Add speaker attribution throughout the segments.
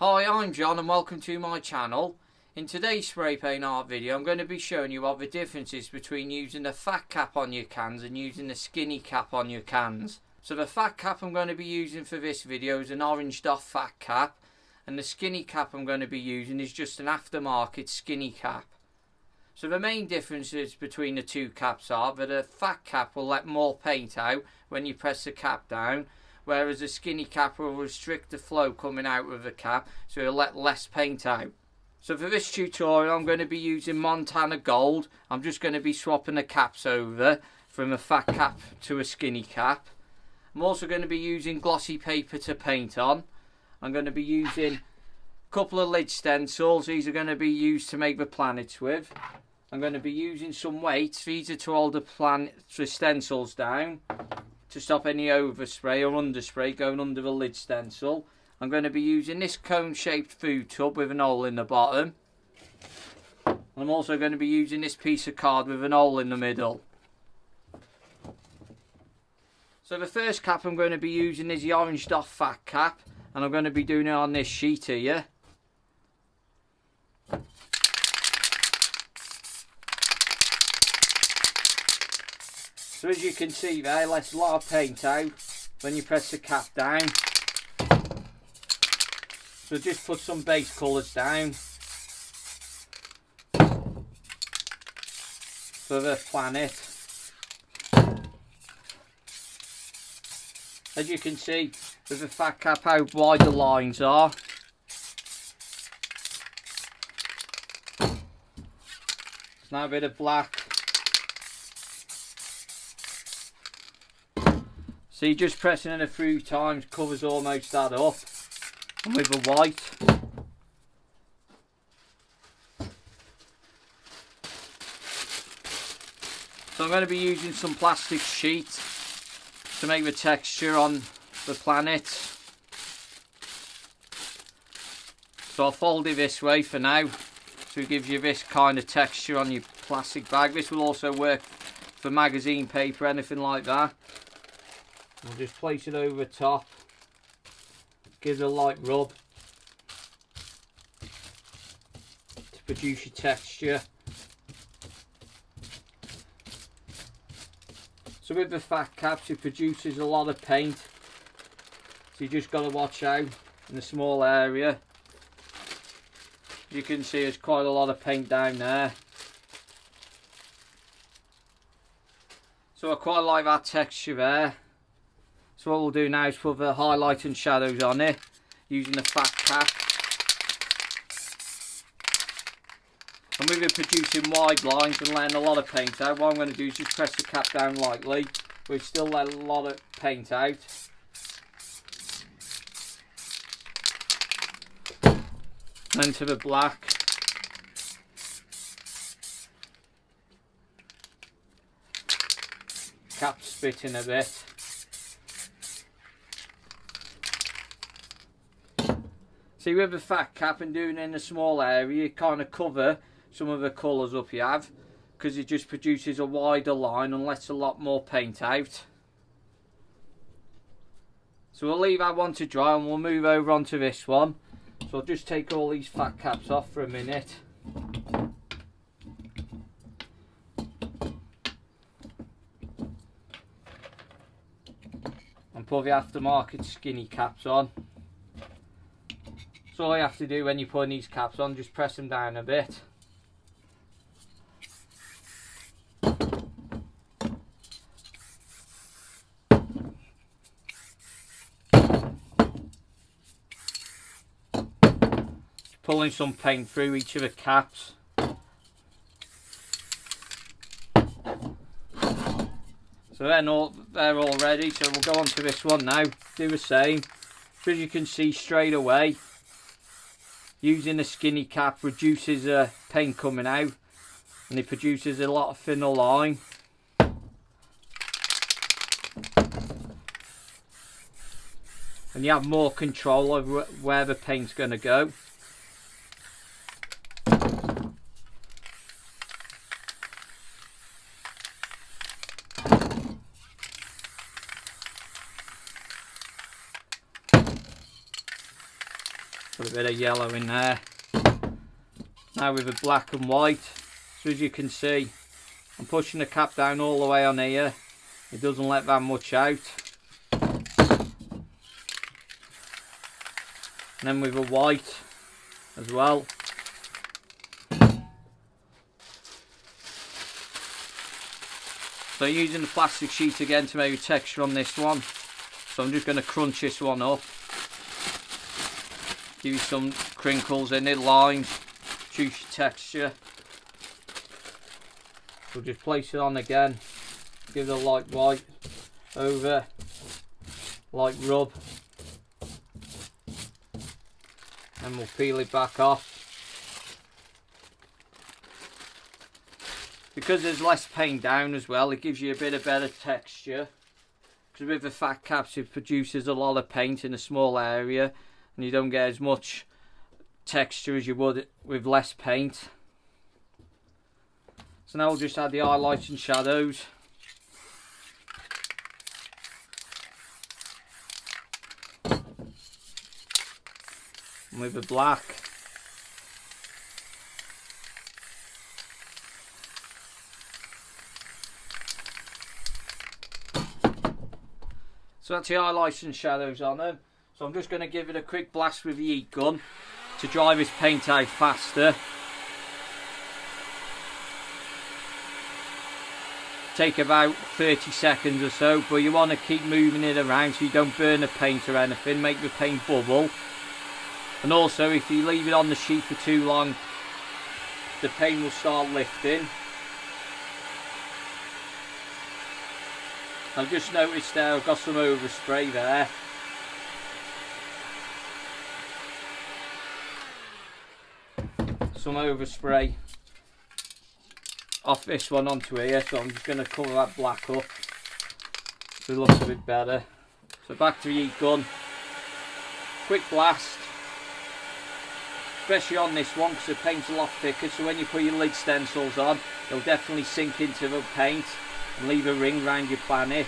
Speaker 1: Hi, I'm John and welcome to my channel. In today's spray paint art video I'm going to be showing you what the difference is between using a fat cap on your cans and using a skinny cap on your cans. So the fat cap I'm going to be using for this video is an orange dot fat cap, and the skinny cap I'm going to be using is just an aftermarket skinny cap. So the main differences between the two caps are that a fat cap will let more paint out when you press the cap down, whereas a skinny cap will restrict the flow coming out of the cap, so it'll let less paint out. So for this tutorial I'm going to be using Montana Gold. I'm just going to be swapping the caps over from a fat cap to a skinny cap. I'm also going to be using glossy paper to paint on. I'm going to be using a couple of lid stencils. These are going to be used to make the planets with. I'm going to be using some weights. These are to hold the stencils down, to stop any overspray or underspray going under the lid stencil. I'm going to be using this cone shaped food tub with an hole in the bottom. I'm also going to be using this piece of card with an hole in the middle. So the first cap I'm going to be using is the orange dot fat cap, and I'm going to be doing it on this sheet here. So as you can see there, it lets a lot of paint out when you press the cap down. So just put some base colours down for the planet. As you can see with the fat cap how wide the lines are. Now a bit of black. So you're just pressing it a few times, covers almost that up. And with the white. So I'm going to be using some plastic sheet to make the texture on the planet. So I'll fold it this way for now, so it gives you this kind of texture on your plastic bag. This will also work for magazine paper, anything like that. We'll just place it over the top, give it a light rub to produce your texture. So with the fat caps it produces a lot of paint, so you just got to watch out in a small area. You can see there's quite a lot of paint down there. So I quite like that texture there. So what we'll do now is put the highlight and shadows on it using the fat cap. And with it producing wide lines and letting a lot of paint out, what I'm going to do is just press the cap down lightly, but it still let a lot of paint out. Then to the black. Cap spitting a bit. See, with the fat cap and doing it in a small area, you kind of cover some of the colours up you have, because it just produces a wider line and lets a lot more paint out. So we'll leave that one to dry and we'll move over onto this one. So I'll just take all these fat caps off for a minute. And put the aftermarket skinny caps on. So all you have to do when you're putting these caps on, just press them down a bit. Pulling some paint through each of the caps. So they're all ready, so we'll go on to this one now, do the same. So as you can see straight away, using a skinny cap reduces paint coming out, and it produces a lot of thinner line. And you have more control over where the paint's going to go.
Speaker 2: for
Speaker 1: a bit of yellow in there. Now with the black and white, so as you can see, I'm pushing the cap down all the way on here. It doesn't let that much out. And then with the white as well. So using the plastic sheet again to make a texture on this one. So I'm just going to crunch this one up. Give you some crinkles in it, lines, juicy texture. We'll just place it on again. Give it a light white over, light rub. And we'll peel it back off. Because there's less paint down as well, it gives you a bit of better texture. Because with the fat caps it produces a lot of paint in a small area, and you don't get as much texture as you would with less paint. So now we'll just add the highlights and shadows. And with the black. So that's the highlights and shadows on them. So I'm just going to give it a quick blast with the heat gun to dry this paint out faster. Take about 30 seconds or so, but you want to keep moving it around so you don't burn the paint or anything, make the paint bubble. And also if you leave it on the sheet for too long, the paint will start lifting. I've just noticed there I've got some overspray there. Some overspray off this one onto here, so I'm just going to cover that black up so it looks a bit better. So back to the heat gun, quick blast, especially on this one because the paint's a lot thicker, so when you put your lid stencils on they'll definitely sink into the paint and leave a ring around your planet.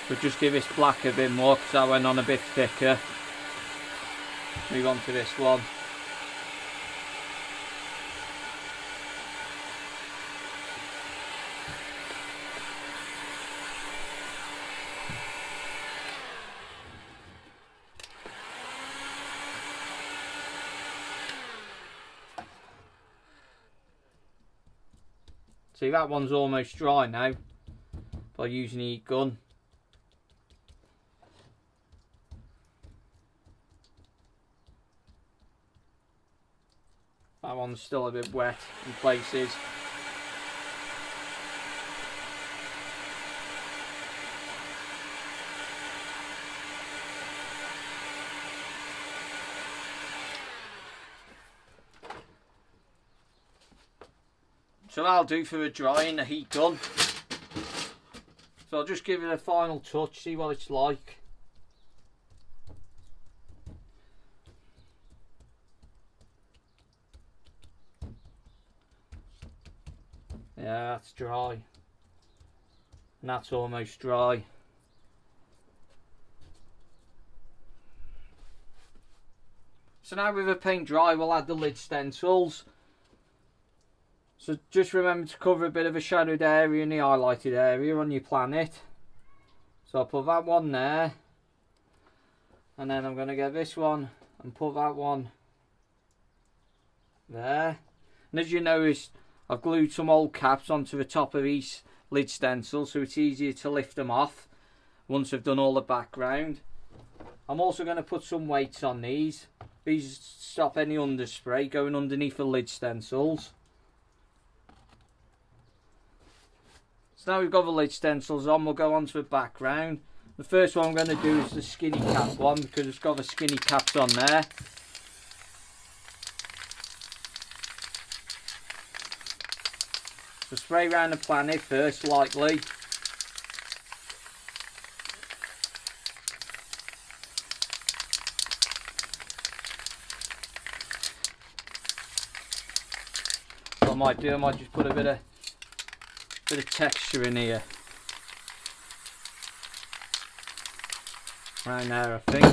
Speaker 1: So just give this black a bit more because that went on a bit thicker. Move on to this one. See, that one's almost dry now by using the heat gun. That one's still a bit wet in places. So that'll do for the drying, the heat gun. So I'll just give it a final touch, see what it's like. Yeah, that's dry. And that's almost dry. So now with the paint dry, we'll add the lid stencils. So just remember to cover a bit of a shadowed area in the highlighted area on your planet. So I'll put that one there. And then I'm going to get this one and put that one there. And as you notice, I've glued some old caps onto the top of each lid stencil so it's easier to lift them off once I've done all the background. I'm also going to put some weights on these. These stop any underspray going underneath the lid stencils. So now we've got the lid stencils on, we'll go on to the background. The first one I'm going to do is the skinny cap one because it's got the skinny caps on there. So spray around the planet first lightly. I might do, I might just put a bit of texture in here. Right there, I think.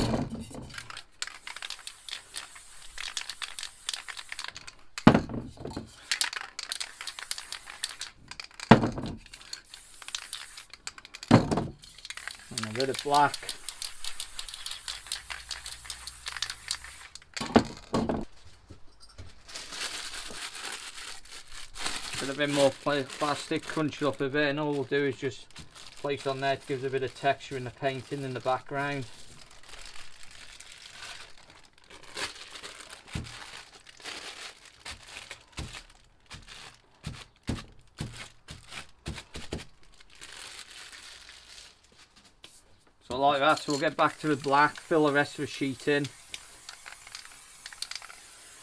Speaker 1: And a bit of black. With a bit more plastic, crunch it up a bit, and all we'll do is just place on there to give it a bit of texture in the painting in the background. So like that, so we'll get back to the black, fill the rest of the sheet in.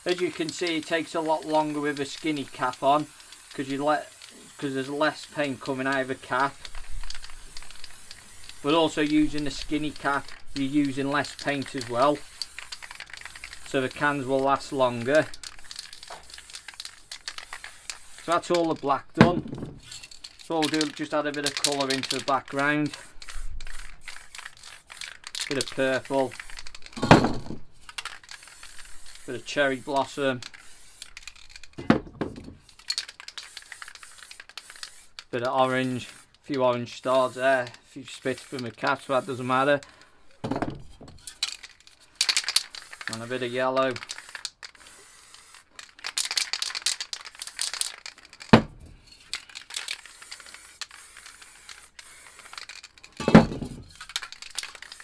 Speaker 1: As you can see, it takes a lot longer with a skinny cap on, because there's less paint coming out of the cap. But also using the skinny cap, you're using less paint as well, so the cans will last longer. So that's all the black done. So what we'll do, just add a bit of colour into the background. Bit of purple, bit of cherry blossom, bit of orange, a few orange stars there, a few spits from the cap, so that doesn't matter, and a bit of yellow.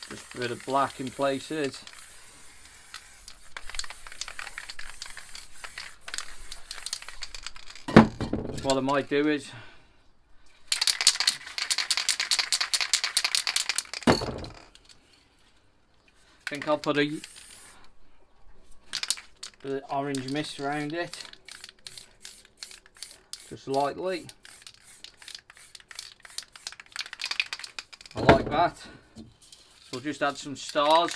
Speaker 1: Just a bit of black in places. What I might do is I think I'll put a bit of orange mist around it, just lightly. I like that. We'll just add some stars.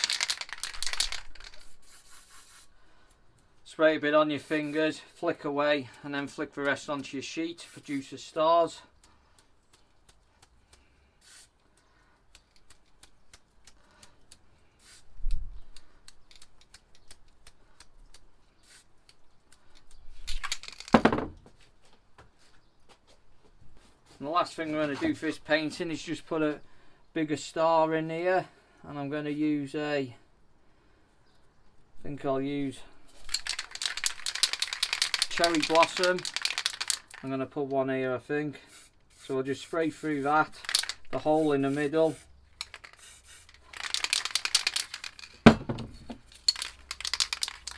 Speaker 1: Spray a bit on your fingers, flick away, and then flick the rest onto your sheet to produce the stars. And the last thing we're going to do for this painting is just put a bigger star in here, and I'm going to use I think I'll use cherry blossom. I'm going to put one here, I think. So I'll just spray through that, the hole in the middle. I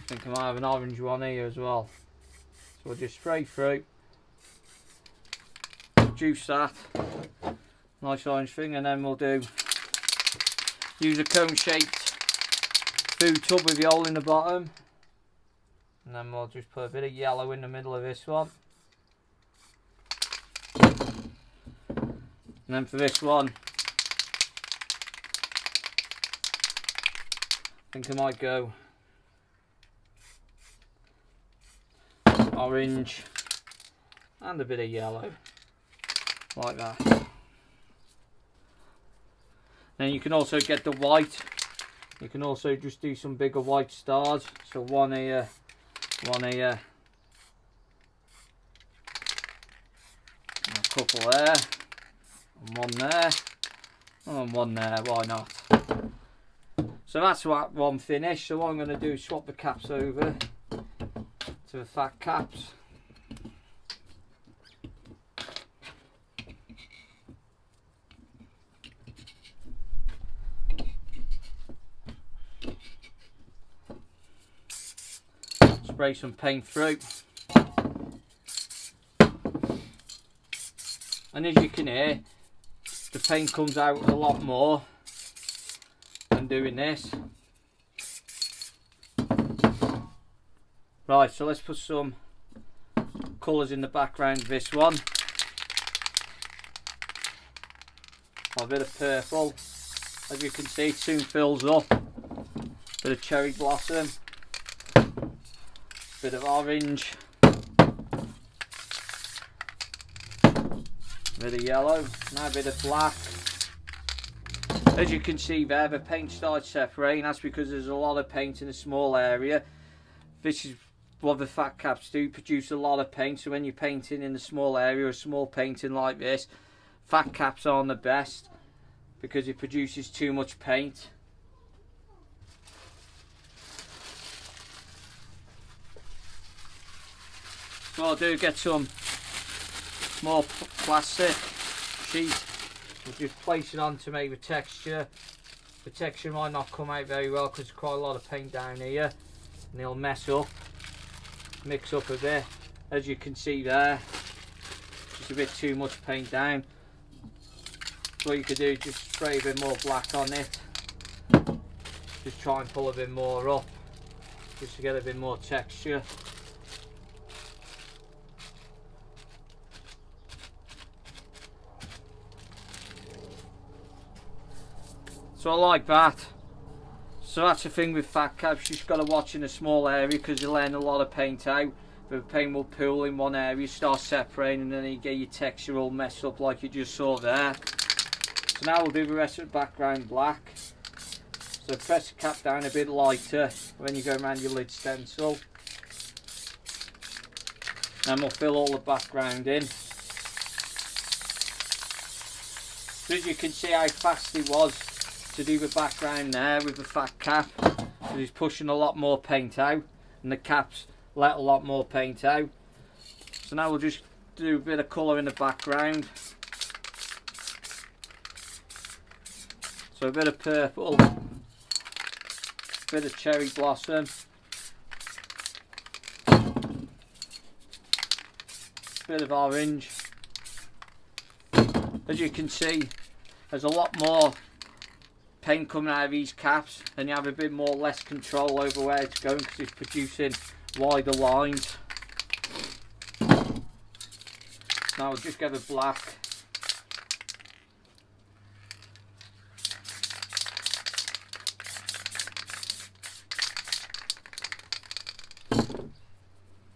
Speaker 1: think I might have an orange one here as well. So I'll just spray through, juice that, nice orange thing, and then we'll use a cone shaped food tub with the hole in the bottom, and then we'll just put a bit of yellow in the middle of this one. And then for this one, I think I might go orange and a bit of yellow, like that. Then you can also get the white. You can also just do some bigger white stars. So one here, and a couple there, and one there, and one there, why not? So that's that one finished. So what I'm going to do is swap the caps over to the fat caps. Spray some paint through, and as you can hear, the paint comes out a lot more than doing this. Right, so let's put some colours in the background of this one. A bit of purple, as you can see it soon fills up. Bit of cherry blossom, bit of orange, bit of yellow, now a bit of black. As you can see there, the paint starts separating. That's because there's a lot of paint in a small area. This is what the fat caps do, produce a lot of paint. So when you're painting in a small area, a small painting like this, fat caps aren't the best because it produces too much paint. So I'll do, get some more plastic sheet. We'll just place it on to make the texture. The texture might not come out very well because there's quite a lot of paint down here, and it'll mess up, mix up a bit. As you can see there, just a bit too much paint down. So what you could do is just spray a bit more black on it. Just try and pull a bit more up, just to get a bit more texture. So I like that. So that's the thing with fat caps, you just got to watch in a small area because you're letting a lot of paint out. The paint will pool in one area, start separating, and then you get your texture all messed up like you just saw there. So now we'll do the rest of the background black. So press the cap down a bit lighter when you go around your lid stencil. And we'll fill all the background in. So as you can see how fast it was to do the background there with the fat cap, because he's pushing a lot more paint out and the caps let a lot more paint out. So now we'll just do a bit of colour in the background. So a bit of purple, a bit of cherry blossom, a bit of orange. As you can see, there's a lot more paint coming out of these caps, and you have a bit more less control over where it's going because it's producing wider lines. Now we'll just get the black.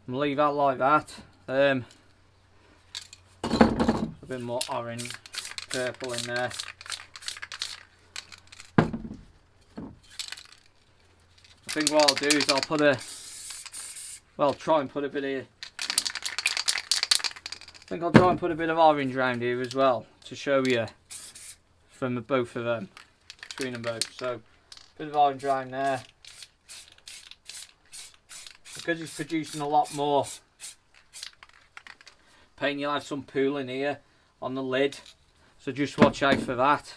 Speaker 1: And leave that like that. A bit more orange, purple in there. I think what I'll do is I'll put try and put a bit of, I'll try and put a bit of orange around here as well to show you from both of them, between them both. So a bit of orange around there. Because it's producing a lot more paint, you'll have some pooling here on the lid. So just watch out for that.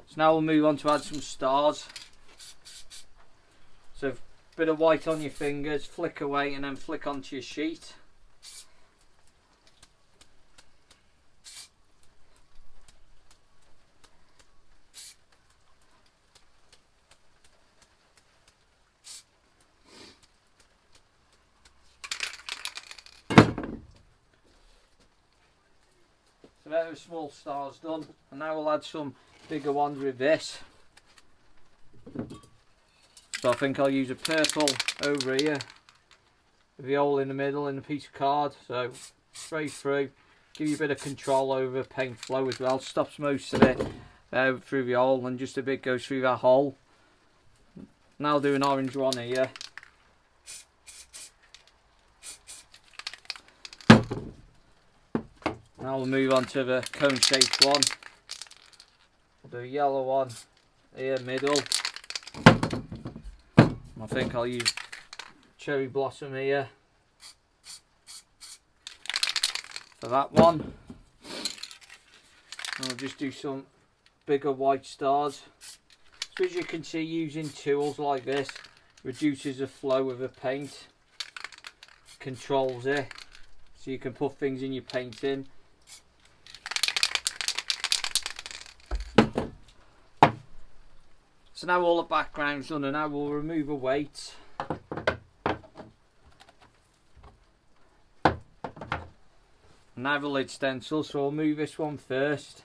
Speaker 1: So now we'll move on to add some stars. So a bit of white on your fingers, flick away and then flick onto your sheet. So there are small stars done, and now we'll add some bigger ones with this. So I think I'll use a purple over here with the hole in the middle in a piece of card. So straight through, give you a bit of control over paint flow as well. Stops most of it through the hole, and just a bit goes through that hole. Now I'll do an orange one here. Now we'll move on to the cone shaped one. We'll do a yellow one here, middle. I think I'll use cherry blossom here for that one. I'll just do some bigger white stars. So as you can see, using tools like this reduces the flow of the paint, controls it, so you can put things in your painting. So now all the background's done, and now we'll remove the weights. Now the lid stencil, so I'll move this one first.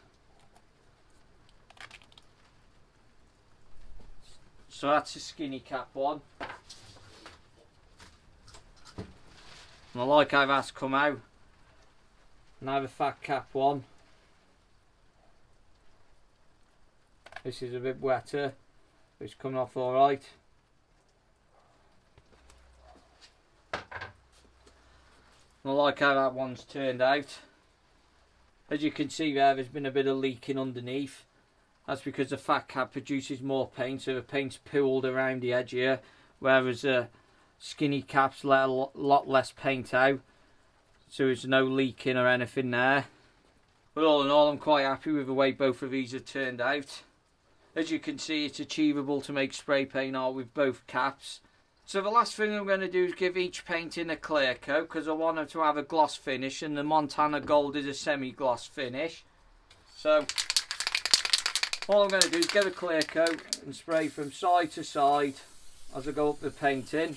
Speaker 1: So that's a skinny cap one. And I like how that's come out. Now the fat cap one. This is a bit wetter, but it's coming off alright. I like how that one's turned out. As you can see there's been a bit of leaking underneath. That's because the fat cap produces more paint, so the paint's pooled around the edge here, whereas the skinny caps let a lot less paint out, so there's no leaking or anything there. But all in all, I'm quite happy with the way both of these have turned out. As you can see, it's achievable to make spray paint art with both caps. So the last thing I'm going to do is give each painting a clear coat, because I want them to have a gloss finish, and the Montana Gold is a semi-gloss finish. So all I'm going to do is get a clear coat and spray from side to side as I go up the painting.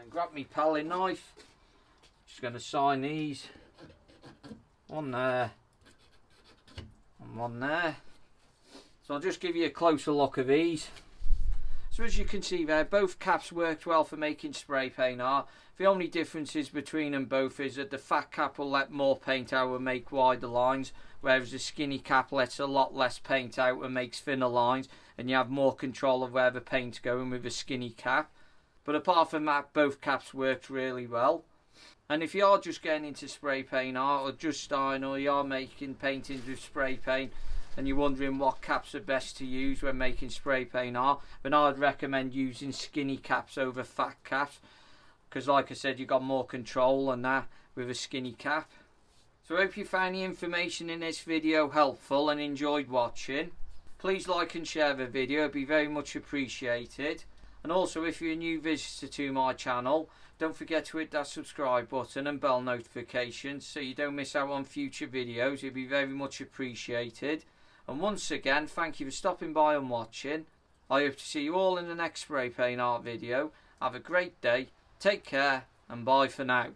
Speaker 1: And grab my palette knife. Just going to sign these. One there and one there. So I'll just give you a closer look of these. So as you can see there, both caps worked well for making spray paint art. The only differences between them both is that the fat cap will let more paint out and make wider lines, whereas the skinny cap lets a lot less paint out and makes thinner lines, and you have more control of where the paint's going with a skinny cap. But apart from that, both caps worked really well. And if you are just getting into spray paint art, or just starting, or you are making paintings with spray paint, and you're wondering what caps are best to use when making spray paint art, then I'd recommend using skinny caps over fat caps, because like I said, you got more control on that with a skinny cap. So I hope you found the information in this video helpful and enjoyed watching. Please like and share the video, it'd be very much appreciated. And also, if you're a new visitor to my channel, don't forget to hit that subscribe button and bell notifications so you don't miss out on future videos. It'd be very much appreciated. And once again, thank you for stopping by and watching. I hope to see you all in the next spray paint art video. Have a great day, take care, and bye for now.